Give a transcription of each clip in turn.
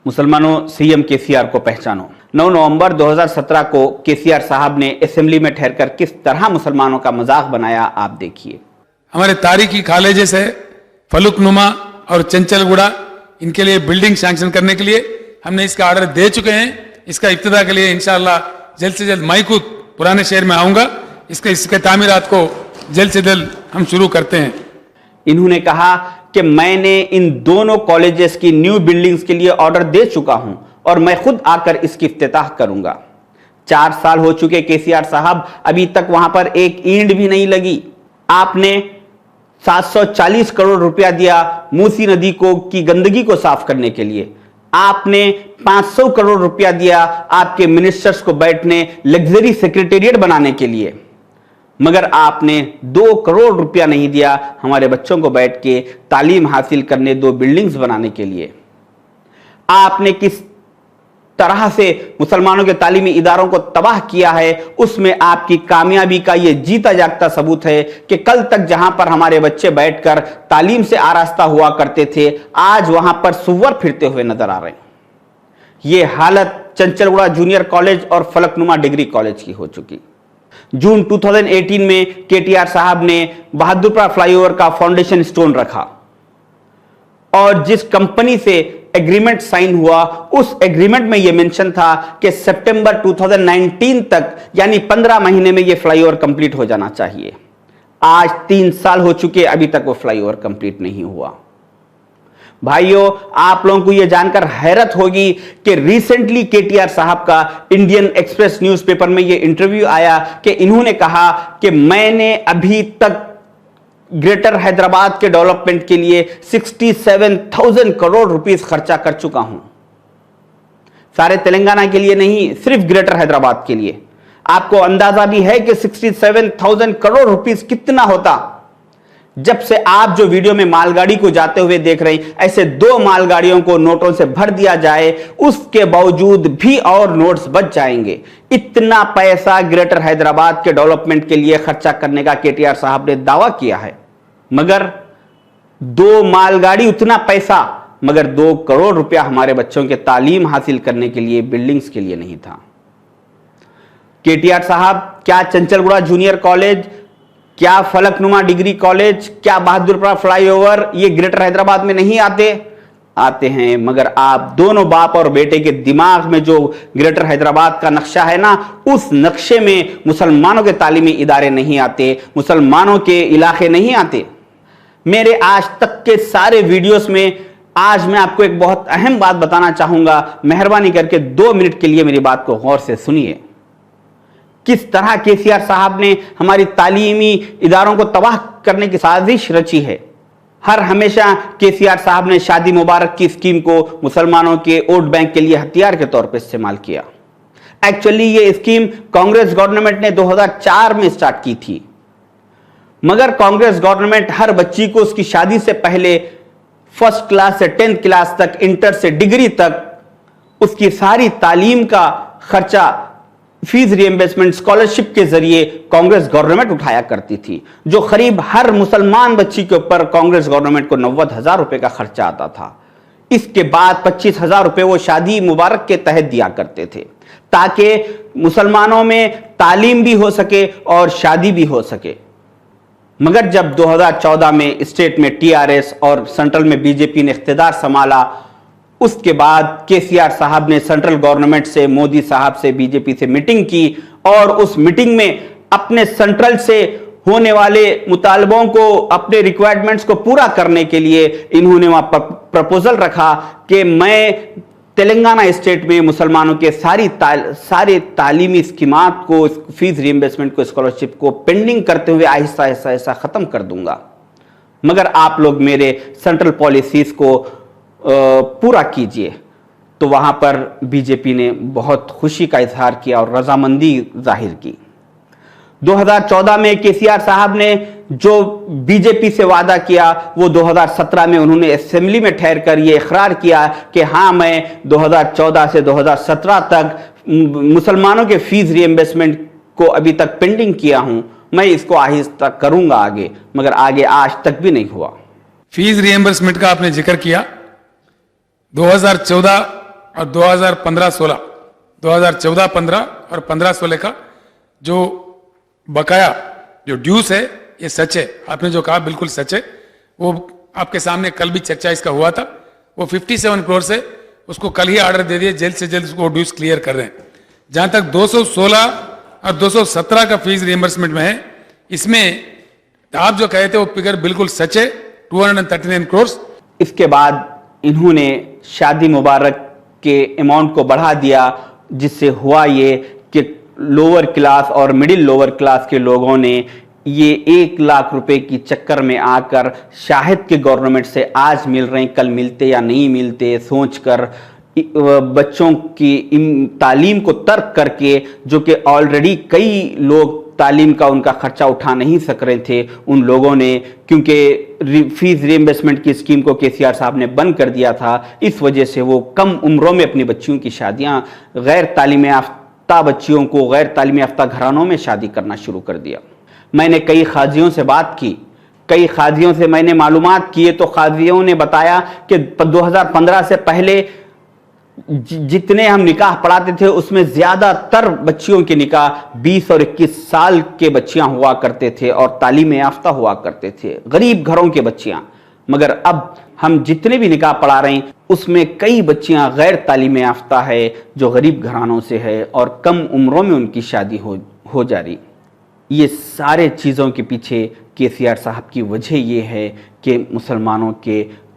मुसलमानों, CM KCR को पहचानो। 9 नवंबर 2017 को केसीआर साहब ने असेंबली में ठहरकर किस तरह मुसलमानों का मजाक बनाया, आप देखिए। हमारे तारीखी कॉलेजेस से फलुकनुमा और चंचलगुड़ा, इनके लिए बिल्डिंग सैंक्शन करने के लिए हमने इसका ऑर्डर दे चुके हैं। इसका इब्तिदा के लिए इंशाअल्लाह जल्द से जल्द मैं खुद पुराने शहर में आऊंगा। इसके तामीरात को जल्द से जल्द हम शुरू करते हैं। इन्होंने कहा कि मैंने इन दोनों कॉलेजेस की न्यू बिल्डिंग्स के लिए ऑर्डर दे चुका हूं और मैं खुद आकर इसकी इफ्तिताह करूंगा। 4 साल हो चुके केसीआर साहब, अभी तक वहां पर एक ईंट भी नहीं लगी। आपने 740 करोड़ रुपया दिया मूसी नदी को की गंदगी को साफ करने के लिए। आपने 500 करोड़ रुपया दिया आपके मिनिस्टर्स को बैठने लग्जरी सेक्रेटेरिएट बनाने के लिए, मगर आपने 2 करोड़ रुपया नहीं दिया हमारे बच्चों को बैठ के तालीम हासिल करने, 2 बिल्डिंग्स बनाने के लिए। आपने किस तरह से मुसलमानों के तालीमी इदारों को तबाह किया है, उसमें आपकी कामयाबी का यह जीता जागता सबूत है कि कल तक जहां पर हमारे बच्चे बैठकर तालीम से आरास्ता हुआ करते थे, आज वहां पर सुअर फिरते हुए नजर आ रहे हैं। यह हालत चंचलगुड़ा जूनियर कॉलेज और फलकनुमा डिग्री कॉलेज की हो चुकी। जून 2018 में केटीआर साहब ने बहादुरपुरा फ्लाईओवर का फाउंडेशन स्टोन रखा और जिस कंपनी से एग्रीमेंट साइन हुआ, उस एग्रीमेंट में यह मेंशन था कि सितंबर 2019 तक, यानी 15 महीने में यह फ्लाईओवर कंप्लीट हो जाना चाहिए। आज 3 साल हो चुके, अभी तक वो फ्लाईओवर कंप्लीट नहीं हुआ। भाइयों, आप लोगों को यह जानकर हैरत होगी कि रिसेंटली केटीआर साहब का इंडियन एक्सप्रेस न्यूज़पेपर में यह इंटरव्यू आया कि इन्होंने कहा कि मैंने अभी तक ग्रेटर हैदराबाद के डेवलपमेंट के लिए 67,000 करोड़ रुपीस खर्चा कर चुका हूं। सारे तेलंगाना के लिए नहीं, सिर्फ ग्रेटर हैदराबाद के लिए। आपको अंदाजा भी है कि 67,000 करोड़ रुपीस कितना होता। जब से आप जो वीडियो में मालगाड़ी को जाते हुए देख रहे हैं, ऐसे 2 मालगाड़ियों को नोटों से भर दिया जाए, उसके बावजूद भी और नोट्स बच जाएंगे। इतना पैसा ग्रेटर हैदराबाद के डेवलपमेंट के लिए खर्चा करने का केटीआर साहब ने दावा किया है, मगर 2 मालगाड़ी उतना पैसा, मगर 2 करोड़ रुपया हमारे बच्चों के तालीम हासिल करने के लिए, बिल्डिंग्स के लिए नहीं था। केटीआर साहब, क्या चंचलगुड़ा जूनियर कॉलेज, क्या फलकनुमा डिग्री कॉलेज, क्या बहादुरपुरा फ्लाईओवर ये ग्रेटर हैदराबाद में नहीं आते हैं, मगर आप दोनों बाप और बेटे के दिमाग में जो ग्रेटर हैदराबाद का नक्शा है ना, उस नक्शे में मुसलमानों के तालीमी इदारे नहीं आते, मुसलमानों के इलाके नहीं आते। मेरे आज तक के सारे वीडियोस में आज मैं आपको एक बहुत अहम बात बताना चाहूंगा। मेहरबानी करके 2 मिनट के लिए मेरी बात को गौर से सुनिए। किस तरह केसीआर साहब ने हमारी तालीमी इदारों को तबाह करने की साजिश रची है। हर हमेशा केसीआर साहब ने शादी मुबारक की स्कीम को मुसलमानों के वोट बैंक के लिए हथियार के तौर पर इस्तेमाल किया। एक्चुअली ये स्कीम कांग्रेस गवर्नमेंट ने 2004 में स्टार्ट की थी, मगर कांग्रेस गवर्नमेंट हर बच्ची को उसकी शादी से पहले 1st क्लास से 10th क्लास तक, इंटर से डिग्री तक, उसकी सारी तालीम का खर्चा फीस रिएम्बर्समेंट स्कॉलरशिप के जरिए कांग्रेस गवर्नमेंट उठाया करती थी, जो करीब हर मुसलमान बच्ची के ऊपर कांग्रेस गवर्नमेंट को 90,000 रुपए का खर्चा आता था। इसके बाद 25,000 रुपए वो शादी मुबारक के तहत दिया करते थे, ताकि मुसलमानों में तालीम भी हो सके और शादी भी हो सके। मगर जब 2014 में स्टेट में टीआरएस और सेंट्रल में बीजेपी ने इख्तिदार संभाला, उसके बाद केसीआर साहब ने सेंट्रल गवर्नमेंट से, मोदी साहब से, बीजेपी से मीटिंग की और उस मीटिंग में अपने सेंट्रल से होने वाले मुतालबों को, अपने रिक्वायरमेंट्स को पूरा करने के लिए इन्होंने वहां प्रपोजल रखा कि मैं तेलंगाना स्टेट में मुसलमानों के सारे तालीमी स्कीमात को, फीस रिएम्बर्समेंट को, स्कॉलरशिप को पेंडिंग करते हुए आहिस्ता आहिस्ता खत्म कर दूंगा, मगर आप लोग मेरे सेंट्रल पॉलिसीज को पूरा कीजिए। तो वहां पर बीजेपी ने बहुत खुशी का इजहार किया और रजामंदी जाहिर की। 2014 में केसीआर साहब ने जो बीजेपी से वादा किया, वो 2017 में उन्होंने असेंबली में ठहरकर ये इकरार किया कि हाँ, मैं 2014 से 2017 तक मुसलमानों के फीस रिएम्बर्समेंट को अभी तक पेंडिंग किया हूं, मैं इसको आहिस्ता करूंगा आगे, मगर आगे आज तक भी नहीं हुआ। फीस रिएम्बर्समेंट का आपने जिक्र किया। 2014 और 2015-16, 2014-15 और 15-16 का जो बकाया जो ड्यूस है, ये सच है। आपने जो कहा बिल्कुल सच है। वो आपके सामने कल भी चर्चा इसका हुआ था। वो 57 करोड़ से उसको कल ही ऑर्डर दे दिए, जल्द से जल्द उसको ड्यूस क्लियर कर रहे हैं। जहां तक 216 और 217 का फीस रिएम्बर्समेंट में है, इसमें आप जो कहे थे वो फिगर बिल्कुल सच है, 239 करोड़। इसके बाद इन्होंने शादी मुबारक के अमाउंट को बढ़ा दिया, जिससे हुआ ये कि लोअर क्लास और मिडिल लोअर क्लास के लोगों ने ये 1 लाख रुपए की चक्कर में आकर शाहिद के गवर्नमेंट से आज मिल रहे हैं, कल मिलते या नहीं मिलते सोचकर बच्चों की तालीम को तर्क करके, जो कि ऑलरेडी कई लोग तालीम का उनका खर्चा उठा नहीं सक रहे थे, उन लोगों ने, क्योंकि फीस रिइंबर्समेंट की स्कीम को केसीआर साहब ने बंद कर दिया था, इस वजह से वो कम उम्रों में अपनी बच्चियों की शादियां गैर तालीम याफ्ता बच्चियों को गैर तालीम याफ्ता घरानों में शादी करना शुरू कर दिया। मैंने कई खाजियों से बात की, कई खाजियों से मैंने मालूमात किए, तो खाजियों ने बताया कि 2015 से पहले जितने हम निकाह पढ़ाते थे उसमें ज्यादातर बच्चियों के निकाह 20 और 21 साल के बच्चियां हुआ करते थे और तालीम याफ्ता हुआ करते थे, गरीब घरों के बच्चियां। मगर अब हम जितने भी निकाह पढ़ा रहे हैं उसमें कई बच्चियां गैर तालीम याफ्ता है, जो गरीब घरानों से है और कम उम्रों में उनकी शादी हो जा रही। ये सारे चीज़ों के पीछे केसीआर साहब की वजह ये है कि मुसलमानों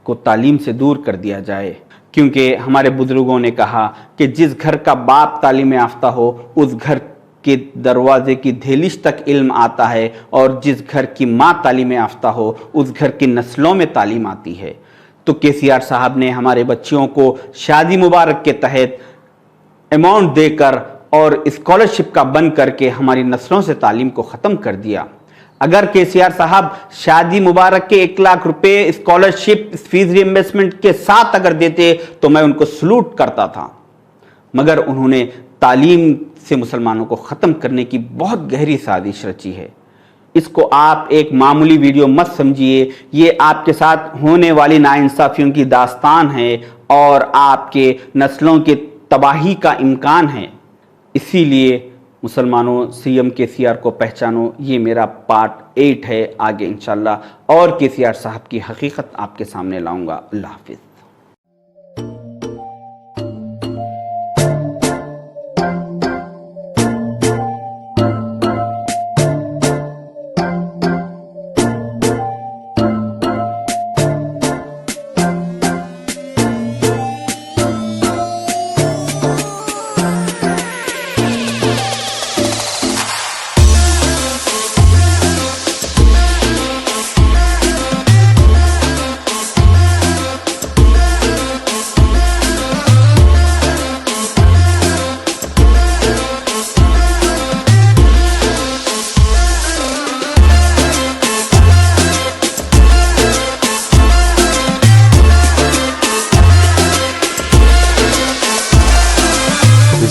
को तालीम से दूर कर दिया जाए, क्योंकि हमारे बुजुर्गों ने कहा कि जिस घर का बाप तालीम याफ्ता हो उस घर के दरवाजे की दहलीज तक इल्म आता है, और जिस घर की माँ तालीम याफ्ता हो उस घर की नस्लों में तालीम आती है। तो केसीआर साहब ने हमारे बच्चियों को शादी मुबारक के तहत अमाउंट देकर और स्कॉलरशिप का बंद करके हमारी नस्लों से तालीम को ख़त्म कर दिया। अगर केसीआर साहब शादी मुबारक के 1 लाख रुपए स्कॉलरशिप फीस रिइंबर्समेंट के साथ अगर देते तो मैं उनको सलूट करता था, मगर उन्होंने तालीम से मुसलमानों को ख़त्म करने की बहुत गहरी साजिश रची है। इसको आप एक मामूली वीडियो मत समझिए, ये आपके साथ होने वाली नाइंसाफियों की दास्तान है और आपके नस्लों के तबाही का इम्कान है। इसीलिए मुसलमानों सीएम केसीआर को पहचानो, ये मेरा पार्ट 8 है। आगे इंशाल्लाह और केसीआर साहब की हकीकत आपके सामने लाऊंगा। अल्लाह हाफिज़।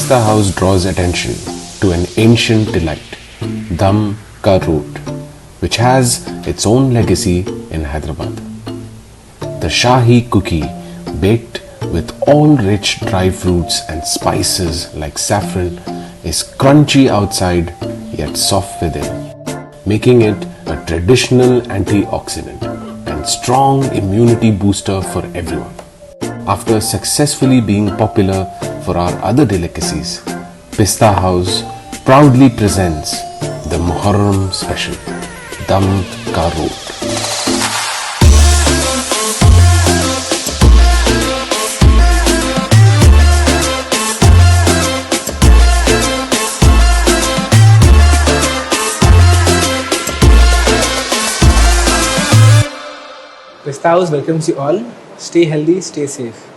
Pista House draws attention to an ancient delight, Dum Ka Root, which has its own legacy in Hyderabad. The Shahi cookie, baked with all rich dry fruits and spices like saffron, is crunchy outside yet soft within, making it a traditional antioxidant and strong immunity booster for everyone. After successfully being popular for our other delicacies, Pista House proudly presents the Muharram special, Dum Ka Root. Pista House welcomes you all. Stay healthy, stay safe.